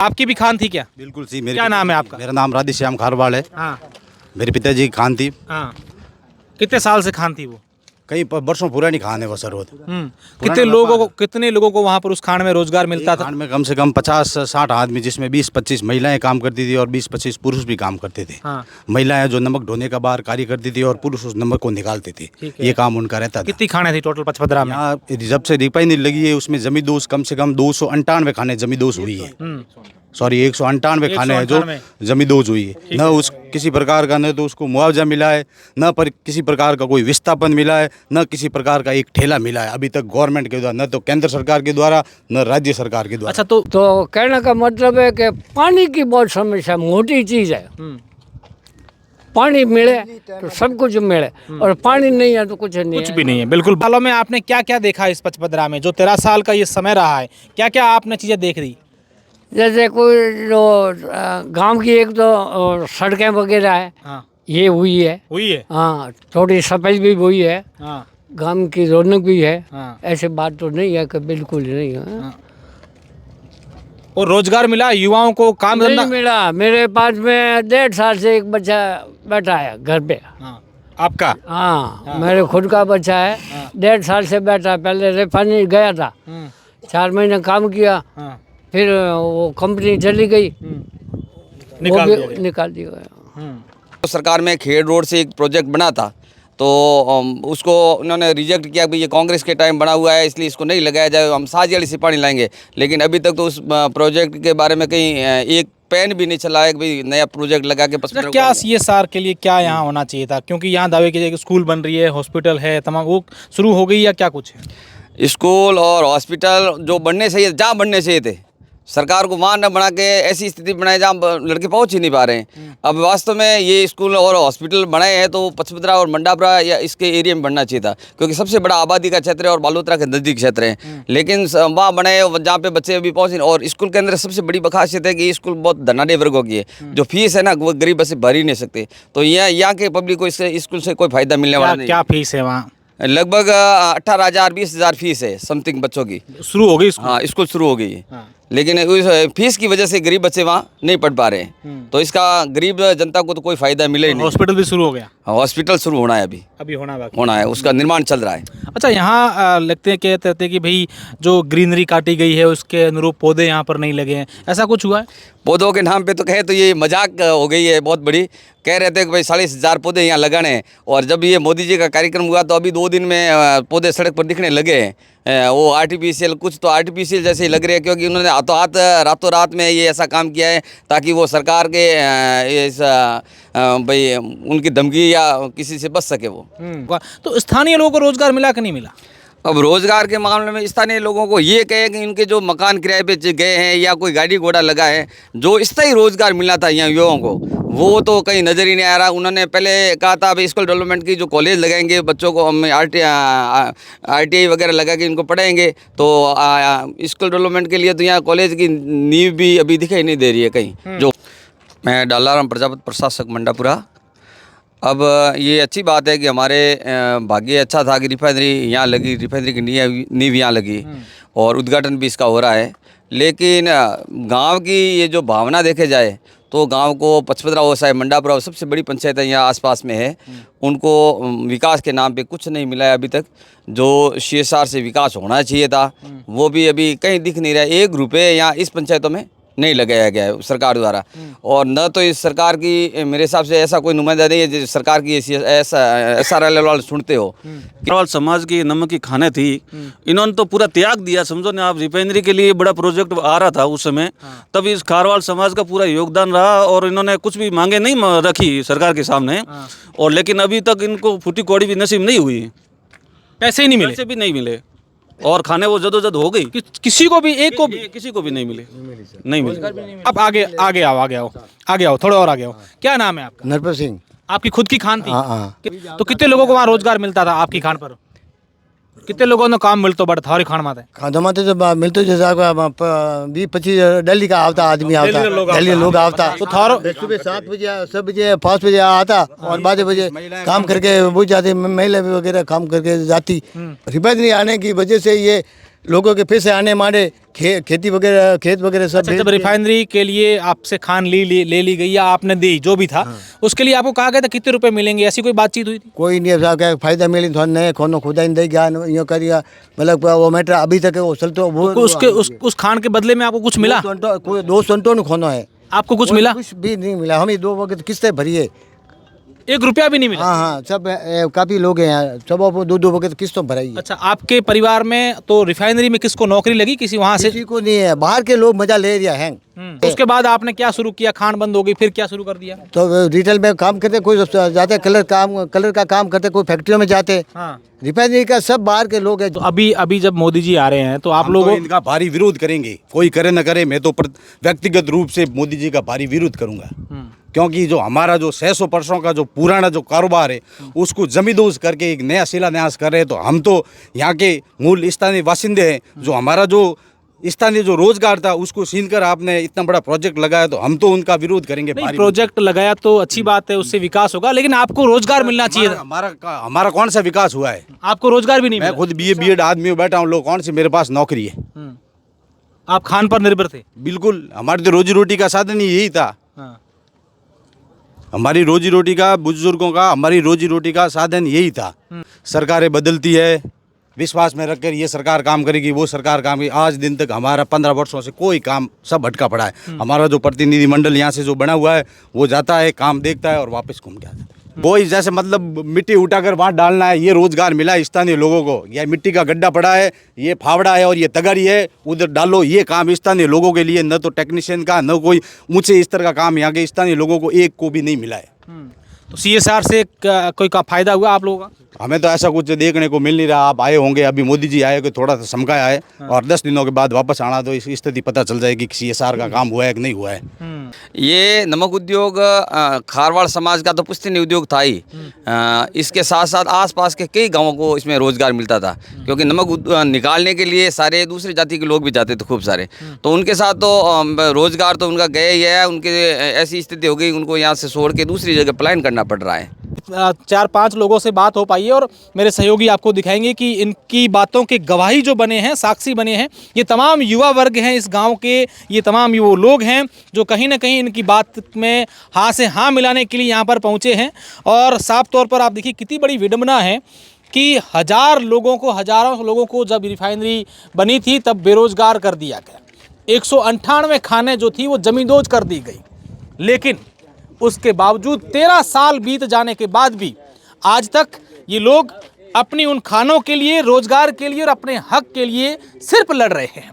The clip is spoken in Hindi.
आपकी भी खान थी क्या? बिल्कुल सी। मेरे क्या नाम है आपका? मेरा नाम राधेश्याम खारवाड़ है। हाँ मेरे पिताजी की खान थी। हाँ। कितने साल से खान थी वो? कई वर्षों पुरानी खान है वो सर। वो कितने लोगों को वहाँ पर उस खान में रोजगार मिलता था? खान में कम से कम 50-60 आदमी, जिसमें 20-25 महिलाएं काम करती थी और 20-25 पुरुष भी काम करते थे। हाँ। महिलाएं जो नमक ढोने का बाहर कार्य करती थी और पुरुष उस नमक को निकालते थे। ठीक है। ये काम उनका रहता था। कितनी खाने थी टोटल पचपदरा में? यहाँ जब से रिफाइनरी लगी है उसमें जमींदोज कम से कम 298 खाने जमींदोज हुई है। सॉरी 198 खाने हैं जो 198 जमींदोज हुई है। न उस किसी प्रकार का न तो उसको मुआवजा मिला है, न पर किसी प्रकार का कोई विस्थापन मिला है, न किसी प्रकार का एक ठेला मिला है अभी तक गवर्नमेंट के द्वारा, न तो केंद्र सरकार के द्वारा न राज्य सरकार के द्वारा। अच्छा तो कहने का मतलब है कि पानी की बहुत समस्या मोटी चीज़ है। पानी मिले तो सब कुछ मिले और पानी नहीं है तो कुछ नहीं कुछ भी नहीं है। बिल्कुल। सालों में आपने क्या क्या देखा इस पचपदरा में? जो 13 साल का ये समय रहा है, क्या क्या आपने चीजें देख दी? जैसे कोई जो गांव की एक तो सड़कें वगैरह है, हाँ ये हुई है। हुई है। हाँ, थोड़ी सफाई भी हुई है, हाँ गांव की रौनक भी है। हाँ। ऐसे बात तो नहीं है कि बिल्कुल ही नहीं है। हाँ। और रोजगार मिला युवाओं को, काम नहीं धंधा? मिला। मेरे पास में 1.5 साल से एक बच्चा बैठा है घर पे। हाँ। आपका? हाँ, मेरे खुद का बच्चा है। 1.5 साल से बैठा। पहले रिफाइनरी गया था, 4 महीने काम किया, हाँ। फिर वो कंपनी चली गई, निकाल दिया गया। निकाल दिया गया। तो सरकार में खेड़ रोड से एक प्रोजेक्ट बना था, तो उसको उन्होंने रिजेक्ट किया कि ये कांग्रेस के टाइम बना हुआ है इसलिए इसको नहीं लगाया जाए, हम साजियाली से पानी लाएंगे। लेकिन अभी तक तो उस प्रोजेक्ट के बारे में कहीं एक पेन भी नहीं चला है कि भाई नया प्रोजेक्ट लगा के अच्छा, क्या CSR के लिए क्या यहाँ होना चाहिए था? क्योंकि यहाँ दावे की स्कूल बन रही है, हॉस्पिटल है, तमाम वो शुरू हो गई या क्या कुछ है? स्कूल और हॉस्पिटल जो बनने चाहिए, जहाँ बनने चाहिए थे, सरकार को वहाँ न बना के ऐसी स्थिति बनाए जहाँ लड़के पहुँच ही नहीं पा रहे हैं। अब वास्तव में ये स्कूल और हॉस्पिटल बनाए हैं तो पचपदरा और मंडापरा या इसके एरिया में बनना चाहिए था, क्योंकि सबसे बड़ा आबादी का क्षेत्र है और बालोतरा के नज़दीक क्षेत्र है। लेकिन वहाँ बने जहाँ पे बच्चे अभी पहुँच नहीं। और स्कूल के अंदर सबसे बड़ी खासियत है कि ये स्कूल बहुत धनाढ़ वर्गों की है, जो फीस है ना वो गरीब बच्चे भर ही नहीं सकते। तो यहाँ के पब्लिक को इससे स्कूल से कोई फायदा मिलने वाला नहीं। क्या फीस है वहाँ? लगभग 18,000 20,000 फीस है समथिंग बच्चों की। शुरू हो गई स्कूल? हाँ, स्कूल शुरू हो गई है। हाँ। लेकिन उस फीस की वजह से गरीब बच्चे वहाँ नहीं पढ़ पा रहे हैं, तो इसका गरीब जनता को तो कोई फायदा मिले ही नहीं। हॉस्पिटल भी शुरू हो गया? हॉस्पिटल शुरू होना है, अभी होना है, उसका निर्माण चल रहा है। अच्छा, यहाँ लगते हैं कहते हैं कि भाई जो ग्रीनरी काटी गई है उसके अनुरूप पौधे यहाँ पर नहीं लगे हैं, ऐसा कुछ हुआ है? पौधों के नाम पे तो कहे तो ये मजाक हो गई है बहुत बड़ी। कह रहे थे कि भाई 40,000 पौधे यहाँ लगाने हैं, और जब ये मोदी जी का कार्यक्रम हुआ तो अभी 2 दिन में पौधे सड़क पर दिखने लगे हैं। वो आर्टिफिशियल, कुछ तो आर्टिफिशियल जैसे ही लग रहे हैं, क्योंकि उन्होंने हाथों हाथ रातों रात में ये ऐसा काम किया है ताकि वो सरकार के भाई उनकी धमकी या किसी से बच सके वो। तो स्थानीय लोगों को रोजगार मिला कि नहीं मिला? अब रोजगार के मामले में स्थानीय लोगों को ये कहे कि इनके जो मकान किराए पे गए हैं या कोई गाड़ी घोड़ा लगा है, जो स्थायी रोजगार मिला था यहाँ युवाओं को, वो तो कहीं नज़र ही नहीं आ रहा। उन्होंने पहले कहा था अभी स्कूल डेवलपमेंट की जो कॉलेज लगाएंगे, बच्चों को हम ITI वगैरह लगा के इनको पढ़ाएंगे, तो स्कूल डेवलपमेंट के लिए तो यहाँ कॉलेज की नींव भी अभी दिखाई नहीं दे रही है कहीं। जो मैं डालाराम प्रजापति, प्रशासक मंडापुरा। अब ये अच्छी बात है कि हमारे भाग्य अच्छा था कि रिफाइनरी यहाँ लगी, रिफाइनरी की नींव यहाँ लगी और उद्घाटन भी इसका हो रहा है। लेकिन गांव की ये जो भावना देखे जाए तो गांव को पचपदरा हो चाहे मंडापुरा हो, सबसे बड़ी पंचायतें यहाँ आसपास में है, उनको विकास के नाम पे कुछ नहीं मिला है अभी तक। जो CSR से विकास होना चाहिए था वो भी अभी कहीं दिख नहीं रहा है। 1 रुपये यहाँ इस पंचायतों में नहीं लगाया गया है सरकार द्वारा, और न तो इस सरकार की मेरे हिसाब से ऐसा कोई नुमाइंदा नहीं है जो सरकार की ऐसा SRL वाले सुनते हो। खारवाड़ समाज की नमक की खाने थी, इन्होंने तो पूरा त्याग दिया। समझो ना आप, रिफाइनरी के लिए बड़ा प्रोजेक्ट आ रहा था उस समय, तब इस खारवाड़ समाज का पूरा योगदान रहा और इन्होंने कुछ भी मांगे नहीं रखी सरकार के सामने। और लेकिन अभी तक इनको फूटी कौड़ी भी नसीब नहीं हुई, पैसे ही नहीं मिले, पैसे भी नहीं मिले, और खाने वो जदोजद हो गई। किसी को भी, एक को भी, किसी को भी नहीं मिले, नहीं मिले। अब आगे आओ, थोड़ा और आगे आओ। क्या नाम है आपका? नरपत सिंह। आपकी खुद की खान थी? हाँ। तो कितने लोगों को वहाँ रोजगार मिलता था आपकी खान पर? कितने लोगों ने काम मिलता बड़ा थारी खान माते? जमाते तो मिलते जैसे 20-25 दिल्ली का आता आदमी आता, दिल्ली लोग आता। तो थारो सुबह 7 बजे 6 बजे 5 बजे आता और 12 बजे काम करके बुझ जाती, महिला वगैरह काम करके जाती। रिफाइनरी आने की वजह से ये लोगों के पैसे आने मारे खेती वगैरह खेत वगैरह सब अच्छा, बेच जब दिए। रिफाइनरी के लिए आपसे खान ले ली गई या आपने दी जो भी था, उसके लिए आपको कहा गया था कितने रुपए मिलेंगे, ऐसी कोई बातचीत हुई थी? कोई नहीं ऐसा क्या फायदा मिली थोड़ा नए खोनो खुदा नहीं दे गया यो करिया मतलब वो मैटर अभी तक वो चलते वो उस खान के बदले में आपको कुछ मिला? 200 टन खोनो है। आपको कुछ मिला? कुछ भी नहीं मिला, हम ही 2 वक्त किस्तें भरी है। 1 रुपया भी नहीं मिला? हाँ हाँ सब काफ़ी लोग हैं यहाँ, सब अब 2 वक्त किस्तों भराई है। अच्छा, आपके परिवार में तो रिफाइनरी में किसको नौकरी लगी, किसी वहां से? किसी को नहीं है, बाहर के लोग मजा ले रहा है। उसके बाद आपने क्या शुरू किया? खान बंद हो गई, फिर क्या शुरू कर दिया? तो रिटेल में काम करते, कोई जाते कलर का काम करते, कोई फैक्ट्रियों में जाते। हाँ। रिफाइनरी का सब बाहर के लोग हैं। तो अभी जब मोदी जी आ रहे हैं तो आप हम लोगों तो इनका भारी विरोध करेंगे, कोई करे न करे, मैं तो व्यक्तिगत रूप से मोदी जी का भारी विरोध करूंगा। क्योंकि जो हमारा जो 600 वर्षों का जो पुराना जो कारोबार है उसको जमींदोज करके एक नया शिलान्यास कर रहे हैं। तो हम तो यहाँ के मूल स्थानीय बासिंदे हैं, जो हमारा जो स्थानीय जो रोजगार था उसको छीन कर आपने इतना बड़ा प्रोजेक्ट लगाया, तो हम तो उनका विरोध करेंगे। नहीं, भारी प्रोजेक्ट लगाया तो अच्छी बात है, उससे विकास होगा, लेकिन आपको रोजगार मिलना चाहिए था। हमारा कौन सा विकास हुआ है? आपको रोजगार भी नहीं मैं मिला। खुद BA आदमी हूँ, बैठा हूँ, लोग कौन सी मेरे पास नौकरी है? आप खान पर निर्भर थे। बिल्कुल, हमारी तो रोजी रोटी का साधन ही यही था। हाँ। हमारी रोजी रोटी का, बुजुर्गों का, हमारी रोजी रोटी का साधन यही था। सरकारें बदलती है, विश्वास में रखकर ये सरकार काम करेगी, वो सरकार काम करेगी। आज दिन तक हमारा 15 वर्षों से कोई काम सब भटका पड़ा है। हमारा जो प्रतिनिधि मंडल यहाँ से जो बना हुआ है वो जाता है, काम देखता है और वापस घूम के आता है। कोई जैसे मतलब मिट्टी उठाकर वहाँ डालना है, ये रोजगार मिला है स्थानीय लोगों को। यह मिट्टी का गड्ढा पड़ा है, ये फावड़ा है और ये तगारी है, उधर डालो, ये काम स्थानीय लोगों के लिए। न तो टेक्नीशियन का, न कोई ऊंचे स्तर का काम यहाँ के स्थानीय लोगों को एक को भी नहीं मिला है। तो CSR से कोई का फायदा हुआ आप लोगों का? हमें तो ऐसा कुछ देखने को मिल नहीं रहा। आप आए होंगे, अभी मोदी जी आए कि थोड़ा सा समकाया है, और 10 दिनों के बाद वापस आना तो इस स्थिति पता चल जाएगी कि CSR का काम हुआ है कि नहीं हुआ है। ये नमक उद्योग खारवाड़ समाज का तो पुश्तैनी उद्योग था ही। इसके साथ साथ आसपास के कई गांवों को इसमें रोजगार मिलता था, क्योंकि नमक निकालने के लिए सारे दूसरी जाति के लोग भी जाते थे खूब सारे। तो उनके साथ तो रोजगार तो उनका गया ही है। उनके ऐसी स्थिति हो गई, उनको यहाँ से छोड़ के दूसरी जगह पलायन करना पड़ रहा है। 4-5 लोगों से बात हो पाई है और मेरे सहयोगी आपको दिखाएंगे कि इनकी बातों के गवाही जो बने हैं, साक्षी बने हैं, ये तमाम युवा वर्ग हैं इस गांव के। ये तमाम युवा लोग हैं जो कहीं ना कहीं इनकी बात में हाँ से हाँ मिलाने के लिए यहाँ पर पहुँचे हैं। और साफ तौर पर आप देखिए कितनी बड़ी विडंबना है कि हज़ारों लोगों को जब रिफाइनरी बनी थी तब बेरोजगार कर दिया गया। 198 खाने जो थी वो जमींदोज कर दी गई, लेकिन उसके बावजूद 13 साल बीत जाने के बाद भी आज तक ये लोग अपनी उन खानों के लिए, रोजगार के लिए और अपने हक के लिए सिर्फ लड़ रहे हैं।